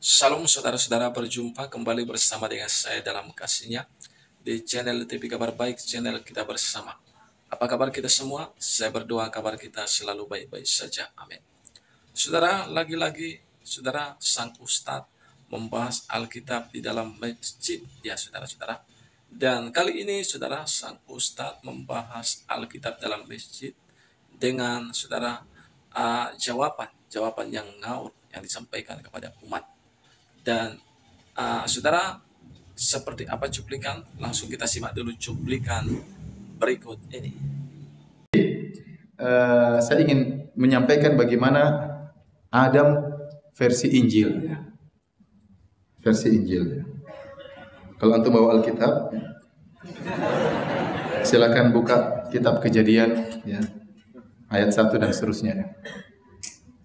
Salam saudara-saudara, berjumpa kembali bersama dengan saya dalam kasihnya di channel TV Kabar Baik, channel kita bersama. Apa kabar kita semua? Saya berdoa kabar kita selalu baik-baik saja. Amin. Saudara, lagi-lagi saudara sang Ustadz membahas Alkitab di dalam masjid ya saudara-saudara. Dan kali ini saudara sang Ustadz membahas Alkitab dalam masjid dengan saudara jawaban yang ngaur yang disampaikan kepada umat. Dan saudara, seperti apa cuplikan? Langsung kita simak dulu cuplikan berikut ini. Saya ingin menyampaikan bagaimana Adam versi Injil. Versi Injil. Kalau antum bawa Alkitab, silakan buka kitab Kejadian, ya, ayat 1 dan seterusnya.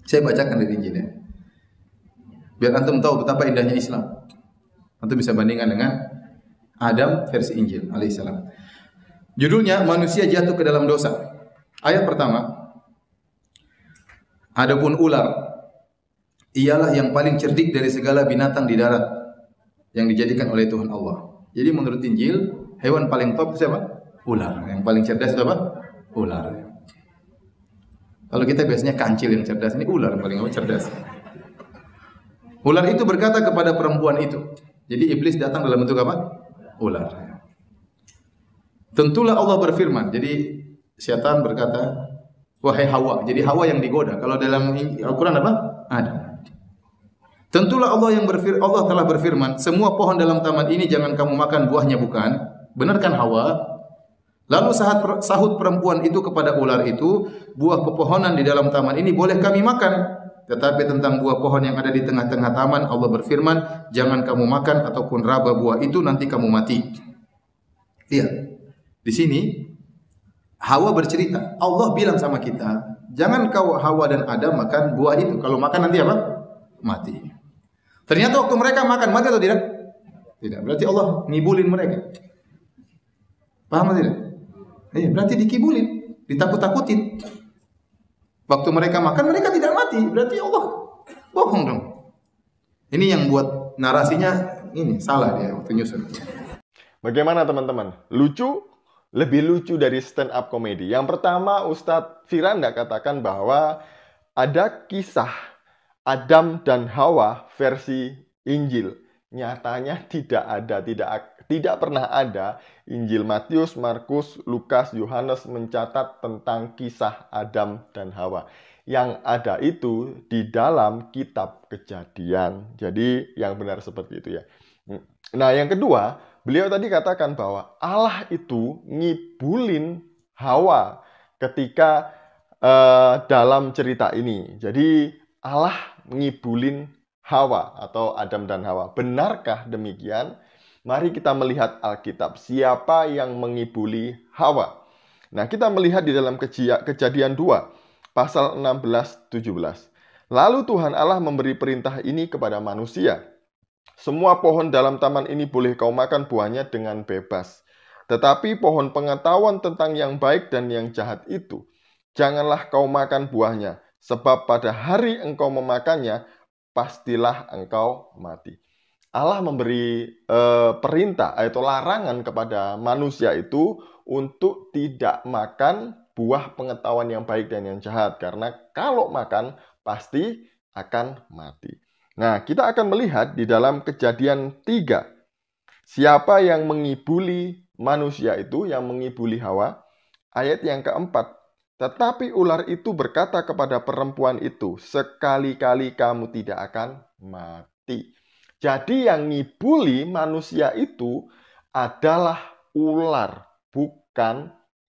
Saya bacakan dari Injil ya. Biar antum tahu betapa indahnya Islam. Antum bisa bandingkan dengan Adam versi Injil alaihissalam. Judulnya manusia jatuh ke dalam dosa. Ayat pertama. Adapun ular ialah yang paling cerdik dari segala binatang di darat yang dijadikan oleh Tuhan Allah. Jadi menurut Injil, hewan paling top siapa? Ular. Yang paling cerdas itu apa? Ular. Kalau kita biasanya kancil yang cerdas, ini ular yang paling cerdas. Ular itu berkata kepada perempuan itu. Jadi iblis datang dalam bentuk apa? Ular. Tentulah Allah berfirman. Jadi syaitan berkata, wahai Hawa. Jadi Hawa yang digoda. Kalau dalam Al-Quran apa? Adam. Tentulah Allah telah berfirman, semua pohon dalam taman ini jangan kamu makan buahnya, bukan? Benar kan Hawa? Lalu sahut perempuan itu kepada ular itu, buah pepohonan di dalam taman ini boleh kami makan. Tetapi tentang buah pohon yang ada di tengah-tengah taman, Allah berfirman, jangan kamu makan ataupun raba buah itu, nanti kamu mati. Lihat, di sini Hawa bercerita, Allah bilang sama kita, jangan kau Hawa dan Adam makan buah itu. Kalau makan nanti apa? Mati. Ternyata waktu mereka makan, mati atau tidak? Tidak. Berarti Allah ngibulin mereka. Paham atau tidak? Berarti dikibulin, ditakut-takutin. Waktu mereka makan, mereka tidak mati. Berarti Allah bohong dong. Ini yang buat narasinya ini salah dia waktu nyusun. Bagaimana teman-teman? Lucu? Lebih lucu dari stand up komedi. Yang pertama, Ustadz Firanda katakan bahwa ada kisah Adam dan Hawa versi Injil. Nyatanya tidak ada, tidak pernah ada Injil Matius, Markus, Lukas, Yohanes mencatat tentang kisah Adam dan Hawa. Yang ada itu di dalam kitab Kejadian. Jadi yang benar seperti itu ya. Nah yang kedua, beliau tadi katakan bahwa Allah itu ngibulin Hawa ketika dalam cerita ini. Jadi Allah ngibulin Hawa atau Adam dan Hawa. Benarkah demikian? Mari kita melihat Alkitab. Siapa yang mengibuli Hawa? Nah, kita melihat di dalam Kejadian 2, pasal 16-17. Lalu Tuhan Allah memberi perintah ini kepada manusia. Semua pohon dalam taman ini boleh kau makan buahnya dengan bebas. Tetapi pohon pengetahuan tentang yang baik dan yang jahat itu, janganlah kau makan buahnya. Sebab pada hari engkau memakannya, pastilah engkau mati. Allah memberi perintah atau larangan kepada manusia itu untuk tidak makan buah pengetahuan yang baik dan yang jahat. Karena kalau makan, pasti akan mati. Nah, kita akan melihat di dalam Kejadian 3. Siapa yang mengibuli manusia itu, yang mengibuli Hawa? Ayat yang keempat. Tetapi ular itu berkata kepada perempuan itu, sekali-kali kamu tidak akan mati. Jadi yang ngibuli manusia itu adalah ular, bukan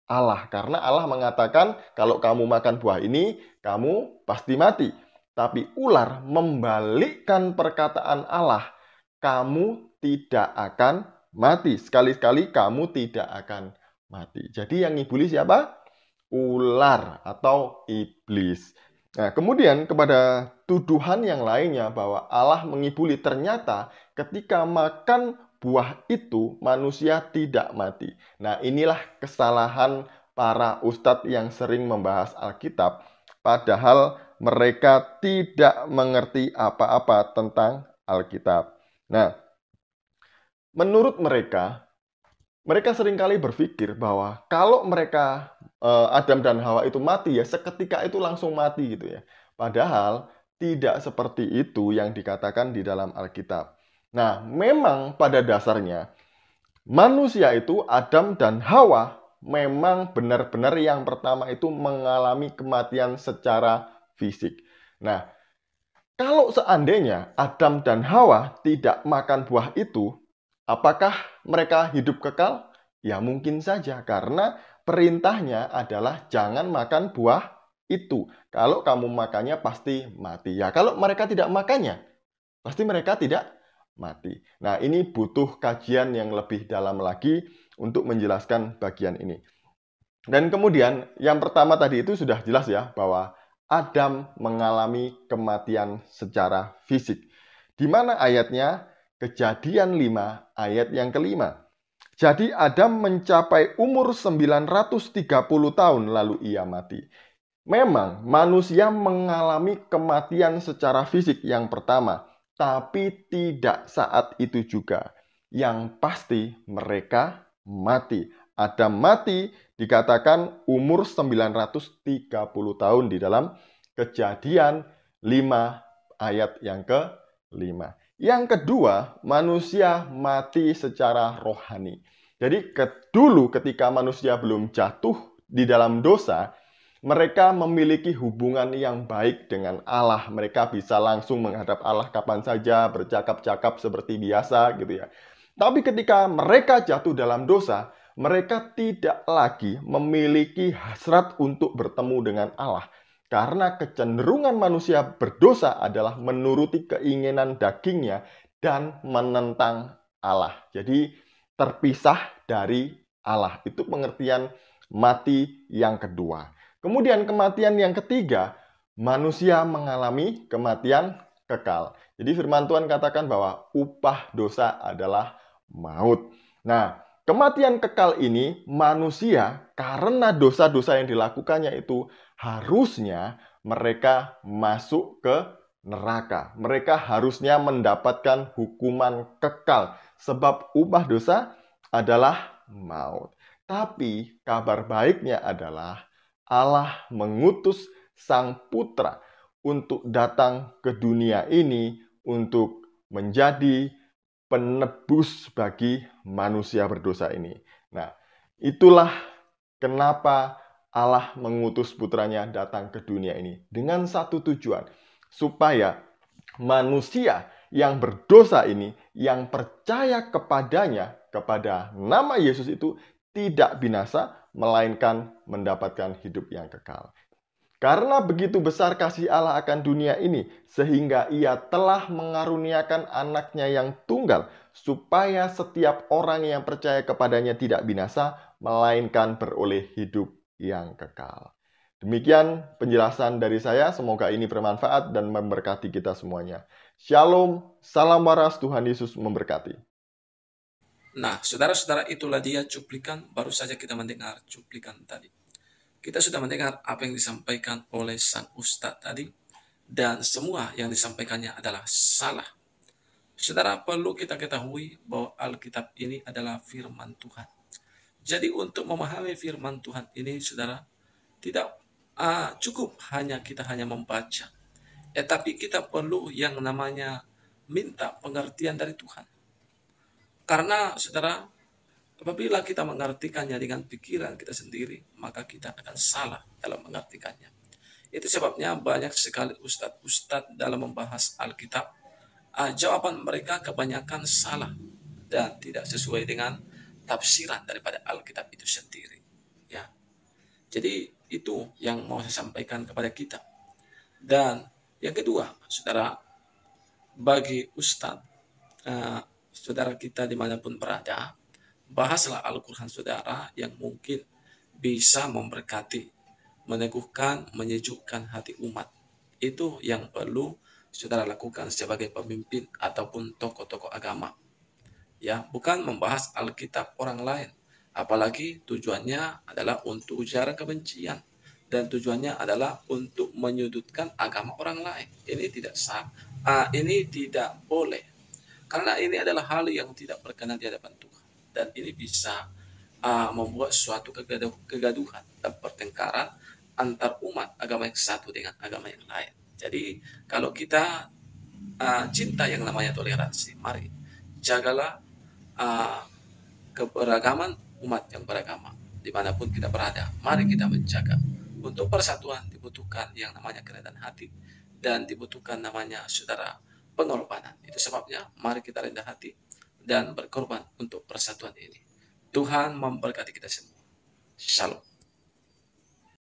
Allah. Karena Allah mengatakan, kalau kamu makan buah ini, kamu pasti mati. Tapi ular membalikkan perkataan Allah, kamu tidak akan mati. Sekali-kali kamu tidak akan mati. Jadi yang ngibuli siapa? Ular atau iblis. Nah, kemudian kepada tuduhan yang lainnya bahwa Allah mengibuli, ternyata ketika makan buah itu manusia tidak mati. Nah, inilah kesalahan para ustadz yang sering membahas Alkitab, padahal mereka tidak mengerti apa-apa tentang Alkitab. Nah, menurut mereka seringkali berpikir bahwa kalau mereka Adam dan Hawa itu mati ya seketika itu langsung mati gitu ya. Padahal tidak seperti itu yang dikatakan di dalam Alkitab. Nah, memang pada dasarnya manusia itu Adam dan Hawa memang benar-benar yang pertama itu mengalami kematian secara fisik. Nah, kalau seandainya Adam dan Hawa tidak makan buah itu, apakah mereka hidup kekal? Ya mungkin saja, karena perintahnya adalah jangan makan buah itu. Kalau kamu makannya pasti mati. Ya kalau mereka tidak makannya, pasti mereka tidak mati. Nah ini butuh kajian yang lebih dalam lagi untuk menjelaskan bagian ini. Dan kemudian yang pertama tadi itu sudah jelas ya, bahwa Adam mengalami kematian secara fisik. Di mana ayatnya? Kejadian 5 ayat yang kelima. Jadi Adam mencapai umur 930 tahun lalu ia mati. Memang manusia mengalami kematian secara fisik yang pertama, tapi tidak saat itu juga. Yang pasti mereka mati. Adam mati dikatakan umur 930 tahun di dalam Kejadian 5 ayat yang ke-5. Yang kedua, manusia mati secara rohani. Jadi dulu ketika manusia belum jatuh di dalam dosa, mereka memiliki hubungan yang baik dengan Allah. Mereka bisa langsung menghadap Allah kapan saja, bercakap-cakap seperti biasa gitu ya. Tapi ketika mereka jatuh dalam dosa, mereka tidak lagi memiliki hasrat untuk bertemu dengan Allah. Karena kecenderungan manusia berdosa adalah menuruti keinginan dagingnya dan menentang Allah. Jadi terpisah dari Allah. Itu pengertian mati yang kedua. Kemudian kematian yang ketiga, manusia mengalami kematian kekal. Jadi firman Tuhan katakan bahwa upah dosa adalah maut. Nah, kematian kekal ini manusia karena dosa-dosa yang dilakukannya itu harusnya mereka masuk ke neraka. Mereka harusnya mendapatkan hukuman kekal sebab upah dosa adalah maut. Tapi kabar baiknya adalah Allah mengutus Sang Putra untuk datang ke dunia ini untuk menjadi penebus bagi manusia berdosa ini. Nah, itulah kenapa Allah mengutus putranya datang ke dunia ini. Dengan satu tujuan, supaya manusia yang berdosa ini, yang percaya kepadanya, kepada nama Yesus itu, tidak binasa, melainkan mendapatkan hidup yang kekal. Karena begitu besar kasih Allah akan dunia ini, sehingga ia telah mengaruniakan anaknya yang tunggal, supaya setiap orang yang percaya kepadanya tidak binasa, melainkan beroleh hidup yang kekal. Demikian penjelasan dari saya, semoga ini bermanfaat dan memberkati kita semuanya. Shalom, salam waras, Tuhan Yesus memberkati. Nah, saudara-saudara, itulah dia cuplikan, baru saja kita mendengar cuplikan tadi. Kita sudah mendengar apa yang disampaikan oleh sang ustadz tadi, dan semua yang disampaikannya adalah salah. Saudara, perlu kita ketahui bahwa Alkitab ini adalah firman Tuhan. Jadi untuk memahami firman Tuhan ini, saudara, tidak cukup kita hanya membaca. Tapi kita perlu yang namanya minta pengertian dari Tuhan. Karena, saudara, apabila kita mengartikannya dengan pikiran kita sendiri, maka kita akan salah dalam mengartikannya. Itu sebabnya banyak sekali ustadz-ustadz dalam membahas Alkitab, jawaban mereka kebanyakan salah dan tidak sesuai dengan tafsiran daripada Alkitab itu sendiri. Ya, jadi itu yang mau saya sampaikan kepada kita. Dan yang kedua, saudara, bagi ustadz, saudara kita dimanapun berada, bahaslah Al-Quran saudara yang mungkin bisa memberkati, meneguhkan, menyejukkan hati umat. Itu yang perlu saudara lakukan sebagai pemimpin ataupun tokoh-tokoh agama. Ya, bukan membahas Alkitab orang lain. Apalagi tujuannya adalah untuk ujaran kebencian. Dan tujuannya adalah untuk menyudutkan agama orang lain. Ini tidak sah ini tidak boleh, karena ini adalah hal yang tidak berkenan di hadapan Tuhan, dan ini bisa membuat suatu kegaduhan dan pertengkaran antar umat agama yang satu dengan agama yang lain. Jadi kalau kita cinta yang namanya toleransi, mari jagalah keberagaman umat yang beragama dimanapun kita berada. Mari kita menjaga. Untuk persatuan dibutuhkan yang namanya kerendahan hati, dan dibutuhkan namanya saudara pengorbanan. Itu sebabnya mari kita rendah hati dan berkorban untuk persatuan ini. Tuhan memberkati kita semua. Shalom.